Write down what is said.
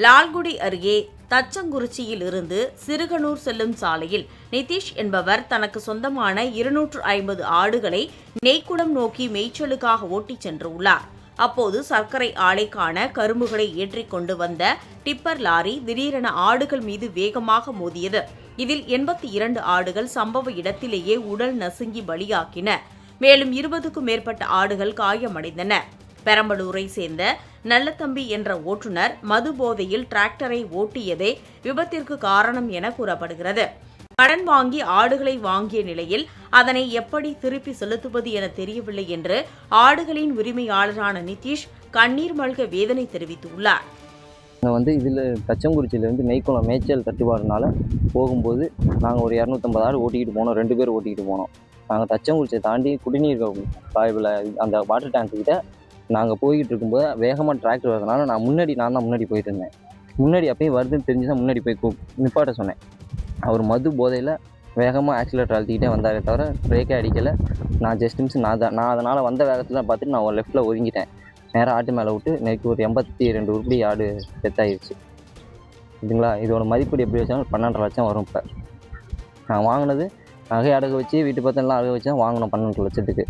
லால்குடி அருகே தச்சங்குறிச்சியில் இருந்து சிறுகனூர் செல்லும் சாலையில் நிதிஷ் என்பவர் தனக்கு சொந்தமான 250 ஆடுகளை நெய்க்குடம் நோக்கி மேய்ச்சலுக்காக ஓட்டிச் சென்றுள்ளார். அப்போது சர்க்கரை ஆலைக்கான கரும்புகளை ஏற்றிக் கொண்டு வந்த டிப்பர் லாரி திடீரென ஆடுகள் மீது வேகமாக மோதியது. இதில் 82 ஆடுகள் சம்பவ இடத்திலேயே உடல் நசுங்கி பலியாக்கின. மேலும் 20க்கும் மேற்பட்ட ஆடுகள் காயமடைந்தன. பெரம்பலூரை சேர்ந்த நல்லதம்பி என்ற ஓட்டுநர் மது போதையில் டிராக்டரை ஓட்டியதே விபத்திற்கு காரணம் என கூறப்படுகிறது. கடன் வாங்கி ஆடுகளை வாங்கிய நிலையில் அதனை எப்படி திருப்பி செலுத்துவது என தெரியவில்லை என்று ஆடுகளின் உரிமையாளரான நிதிஷ் கண்ணீர் மல்க வேதனை தெரிவித்துள்ளார். இதில் தச்சங்குறிச்சியிலேருந்து நெய்க்குளம் மேய்ச்சல் தட்டுப்பாடுனால போகும்போது நாங்கள் ஒரு 250 ஆடு ஓட்டிக்கிட்டு போனோம். 2 பேர் ஓட்டிக்கிட்டு போனோம். நாங்கள் தச்சங்குறிச்சியை தாண்டி குடிநீர் பாய்வில் அந்த வாட்டர் டேங்க்கிட்ட நாங்கள் போய்கிட்டு இருக்கும்போது வேகமாக டிராக்டர் வரதுனால நான் தான் முன்னாடி போயிட்டு இருந்தேன். முன்னாடி அப்பயும் வருதுன்னு தெரிஞ்சு தான் முன்னாடி போய் நிப்பாட்ட சொன்னேன். அவர் மது போதையில் வேகமாக ஆக்சிலேட்டர் அழுத்திக்கிட்டே வந்தாரே தவிர பிரேக்கே அடிக்கலை. நான் ஜஸ்ட் மிஸ் நான் அதனால் வந்த வேகத்தில் பார்த்துட்டு நான் ஒரு லெஃப்ட்டில் ஒதுங்கிட்டேன். நேராக ஆட்டு மேலே விட்டு நேற்று ஒரு 82 உருப்படி ஆடு டெத்தாயிருச்சு. இதுங்களா, இதோட மதிப்பீடு எப்படி வச்சாலும் 12.5 லட்சம் வரும். இப்போ நான் வாங்கினது நகை அடகு வச்சு வீட்டு பத்திரம்லாம் அடகு வச்சு தான் வாங்கினோம் 12 லட்சத்துக்கு.